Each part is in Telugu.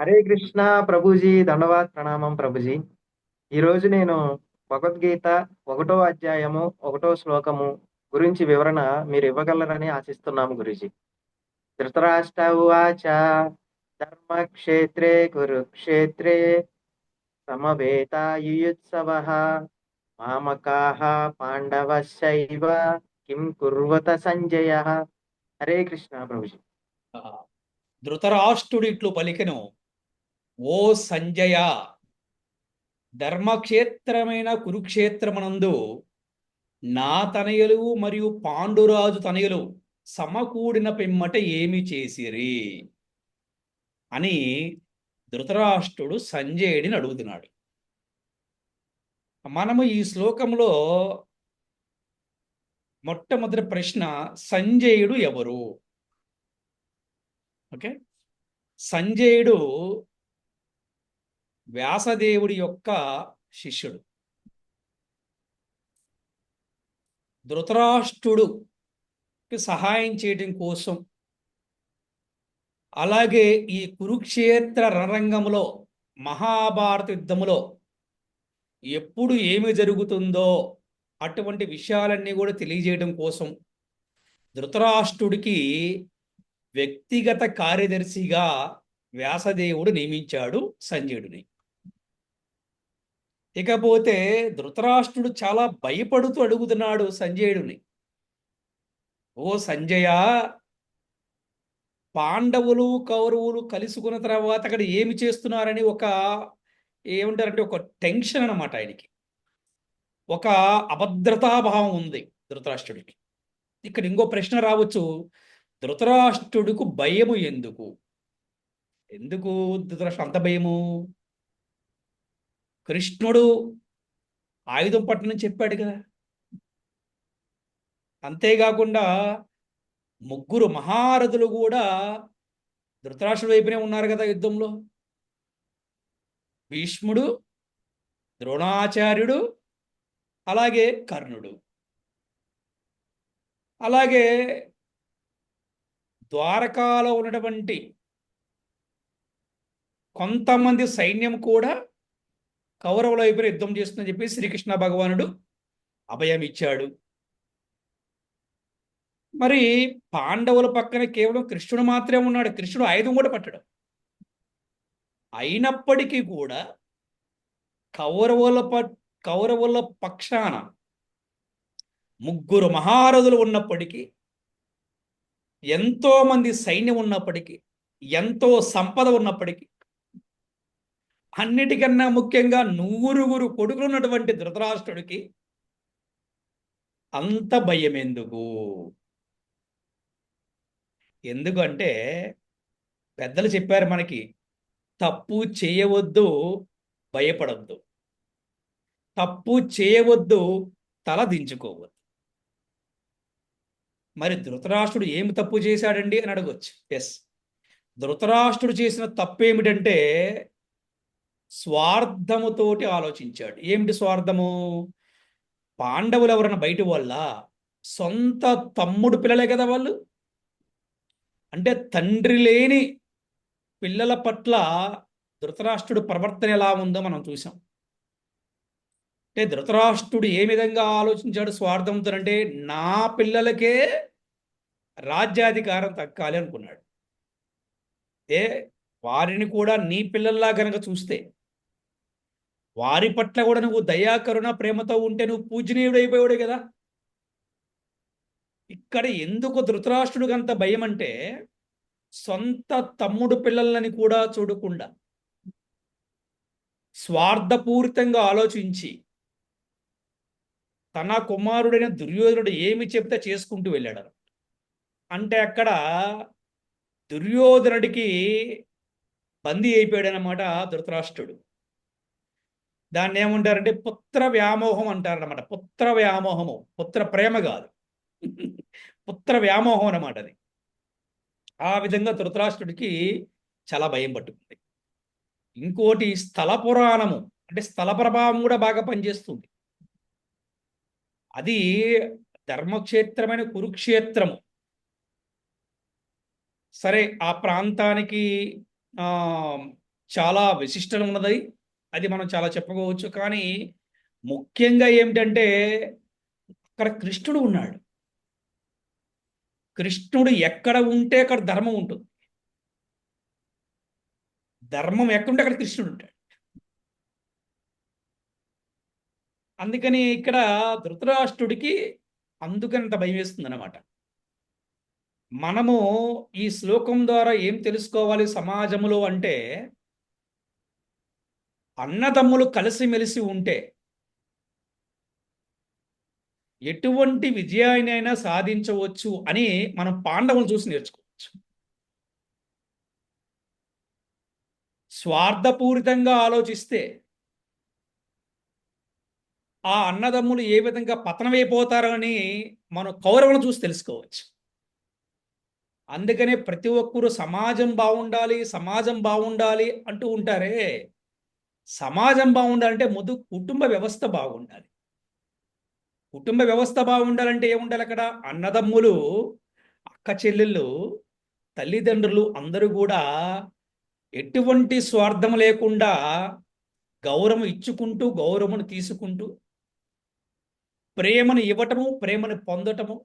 హరే కృష్ణ ప్రభుజీ, దండవాత్ ప్రణామం ప్రభుజీ. ఈరోజు నేను భగవద్గీత 1వ అధ్యాయము 1వ శ్లోకము గురించి వివరణ మీరు ఇవ్వగలరని ఆశిస్తున్నాము గురుజీ. ధృతరాష్ట్ర ఉవాచ ధర్మక్షేత్రే కురుక్షేత్రే సమవేతాయుయుత్సవః మామకాః పాండవశ్చైవ కిం కుర్వత సంజయ. హరే కృష్ణ ప్రభుజీ. ఆ, ధృతరాష్ట్రుడు ఇట్లు పలికెను: ఓ సంజయ, ధర్మక్షేత్రమైన కురుక్షేత్రమునందు నా తనయులు మరియు పాండురాజు తనయులు సమకూడిన పిమ్మట ఏమి చేసిరి అని ధృతరాష్ట్రుడు సంజయుడిని అడుగుతున్నాడు. మనము ఈ శ్లోకంలో మొట్టమొదటి ప్రశ్న, సంజయుడు ఎవరు? ఓకే, సంజయుడు వ్యాసదేవుడి యొక్క శిష్యుడు. ధృతరాష్ట్రుడుకి సహాయం చేయడం కోసం, అలాగే ఈ కురుక్షేత్ర రణరంగంలో మహాభారత యుద్ధములో ఎప్పుడు ఏమి జరుగుతుందో అటువంటి విషయాలన్నీ కూడా తెలియజేయడం కోసం ధృతరాష్ట్రుడికి వ్యక్తిగత కార్యదర్శిగా వ్యాసదేవుడు నియమించాడు సంజయుడిని. ఇకపోతే ధృతరాష్ట్రుడు చాలా భయపడుతూ అడుగుతున్నాడు సంజయుడిని: ఓ సంజయ, పాండవులు కౌరవులు కలుసుకున్న తర్వాత అక్కడ ఏమి చేస్తున్నారని ఏమంటారంటే ఒక టెన్షన్ అనమాట ఆయనకి. ఒక అభద్రతాభావం ఉంది ధృతరాష్ట్రుడికి. ఇక్కడ ఇంకో ప్రశ్న రావచ్చు: ధృతరాష్ట్రుడికి భయము ఎందుకు? ఎందుకు ధృతరాష్ట్రుడు అంత భయము? కృష్ణుడు ఆయుధం పట్టణం చెప్పాడు కదా. అంతేకాకుండా ముగ్గురు మహారథులు కూడా ధృతరాష్ట్రుడి వైపునే ఉన్నారు కదా యుద్ధంలో. భీష్ముడు, ద్రోణాచార్యుడు, అలాగే కర్ణుడు. అలాగే ద్వారకాలో ఉన్నటువంటి కొంతమంది సైన్యం కూడా కౌరవుల వైపున యుద్ధం చేస్తుందని చెప్పి శ్రీకృష్ణ భగవానుడు అభయం ఇచ్చాడు. మరి పాండవుల పక్కన కేవలం కృష్ణుడు మాత్రమే ఉన్నాడు. కృష్ణుడు ఆయుధం కూడా పట్టడు. అయినప్పటికీ కూడా కౌరవుల పక్షాన ముగ్గురు మహారథులు ఉన్నప్పటికీ, ఎంతో మంది సైన్యం ఉన్నప్పటికీ, ఎంతో సంపద ఉన్నప్పటికీ, అన్నిటికన్నా ముఖ్యంగా 9 కొడుకులు ఉన్నటువంటి ధృతరాష్ట్రుడికి అంత భయం ఎందుకు? ఎందుకంటే పెద్దలు చెప్పారు మనకి, తప్పు చేయవద్దు, భయపడద్దు. తప్పు చేయవద్దు, తల దించుకోవద్దు. మరి ధృతరాష్ట్రుడు ఏమి తప్పు చేశాడండి అని అడగొచ్చు. ఎస్, ధృతరాష్ట్రుడు చేసిన తప్పు ఏమిటంటే స్వార్థముతోటి ఆలోచించాడు. ఏమిటి స్వార్థము? పాండవులు ఎవరన్నా బయట వాళ్ళ సొంత తమ్ముడు పిల్లలే కదా వాళ్ళు. అంటే తండ్రి లేని పిల్లల పట్ల ధృతరాష్ట్రుడు ప్రవర్తన ఎలా ఉందో మనం చూసాం. అంటే ధృతరాష్ట్రుడు ఏ విధంగా ఆలోచించాడు స్వార్థంతో అంటే, నా పిల్లలకే రాజ్యాధికారం దక్కాలి అనుకున్నాడు. వారిని కూడా నీ పిల్లల్లా కనుక చూస్తే, వారి పట్ల కూడా నువ్వు దయాకరుణ ప్రేమతో ఉంటే నువ్వు పూజనీయుడు అయిపోయాడు కదా. ఇక్కడ ఎందుకు ధృతరాష్ట్రుడికి అంత భయం అంటే, సొంత తమ్ముడు పిల్లలని కూడా చూడకుండా స్వార్థపూరితంగా ఆలోచించి తన కుమారుడైన దుర్యోధనుడు ఏమి చెప్తే చేసుకుంటూ వెళ్ళాడు. అంటే అక్కడ దుర్యోధనుడికి బందీ అయిపోయాడనమాట ధృతరాష్ట్రుడు. దాన్ని ఏమంటారంటే పుత్ర వ్యామోహం అంటారనమాట. పుత్ర వ్యామోహము, పుత్ర ప్రేమ కాదు, పుత్ర వ్యామోహం అన్నమాట అది. ఆ విధంగా ధృతరాష్ట్రుడికి చాలా భయం పట్టుకుంది. ఇంకోటి స్థల పురాణము, అంటే స్థల ప్రభావం కూడా బాగా పనిచేస్తుంది. అది ధర్మక్షేత్రమైన కురుక్షేత్రము. సరే, ఆ ప్రాంతానికి చాలా విశిష్టం ఉన్నది. అది మనం చాలా చెప్పుకోవచ్చు. కానీ ముఖ్యంగా ఏమిటంటే అక్కడ కృష్ణుడు ఉన్నాడు. కృష్ణుడు ఎక్కడ ఉంటే అక్కడ ధర్మం ఉంటుంది. ధర్మం ఎక్కడుంటే అక్కడ కృష్ణుడు ఉంటాడు. అందుకని ఇక్కడ ధృతరాష్ట్రుడికి అందుకంత భయం వేస్తుంది అనమాట. మనము ఈ శ్లోకం ద్వారా ఏం తెలుసుకోవాలి సమాజంలో అంటే, అన్నదమ్ములు కలిసిమెలిసి ఉంటే ఎటువంటి విజయాన్నైనా సాధించవచ్చు అని మనం పాండవులు చూసి నేర్చుకోవచ్చు. స్వార్థపూరితంగా ఆలోచిస్తే ఆ అన్నదమ్ములు ఏ విధంగా పతనమైపోతారో అని మనం కౌరవులను చూసి తెలుసుకోవచ్చు. అందుకనే ప్రతి ఒక్కరూ సమాజం బాగుండాలి, సమాజం బాగుండాలి అంటూ ఉంటారే. సమాజం బాగుండాలంటే ముందు కుటుంబ వ్యవస్థ బాగుండాలి. కుటుంబ వ్యవస్థ బాగుండాలంటే ఏముండాలి అక్కడ? అన్నదమ్ములు, అక్క చెల్లెళ్ళు, తల్లిదండ్రులు అందరూ కూడా ఎటువంటి స్వార్థం లేకుండా గౌరవం ఇచ్చుకుంటూ, గౌరవమును తీసుకుంటూ, ప్రేమను ఇవ్వటము, ప్రేమను పొందటము,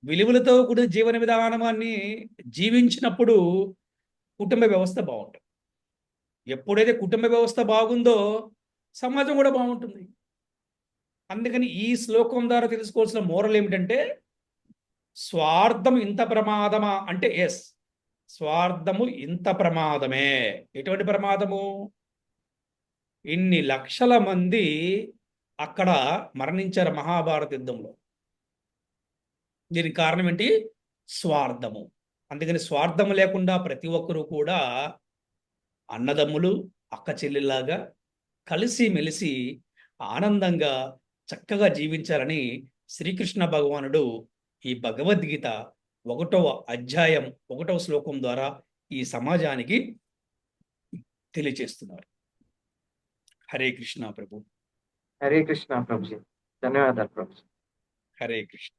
విలువలతో కూడిన జీవన విధానాన్ని జీవించినప్పుడు కుటుంబ వ్యవస్థ బాగుంటుంది. ఎప్పుడైతే కుటుంబ వ్యవస్థ బాగుందో సమాజం కూడా బాగుంటుంది. అందుకని ఈ శ్లోకం ద్వారా తెలుసుకోవాల్సిన మోరల్ ఏమిటంటే, స్వార్థం ఇంత ప్రమాదమా అంటే ఎస్, స్వార్థము ఇంత ప్రమాదమే. ఎటువంటి ప్రమాదము? ఇన్ని లక్షల మంది అక్కడ మరణించారు మహాభారత యుద్ధంలో. దీనికి కారణం ఏంటి? స్వార్థము. అందుకని స్వార్థము లేకుండా ప్రతి ఒక్కరూ కూడా అన్నదమ్ములు, అక్క చెల్లెల్లాగా కలిసి మెలిసి ఆనందంగా చక్కగా జీవించాలని శ్రీకృష్ణ భగవానుడు ఈ భగవద్గీత 1వ అధ్యాయం 1వ శ్లోకం ద్వారా ఈ సమాజానికి తెలియచేస్తున్నారు. హరే కృష్ణ ప్రభు. హరే కృష్ణ ప్రభుజీ. ధన్యవాదాలు ప్రభుజీ. హరే కృష్ణ.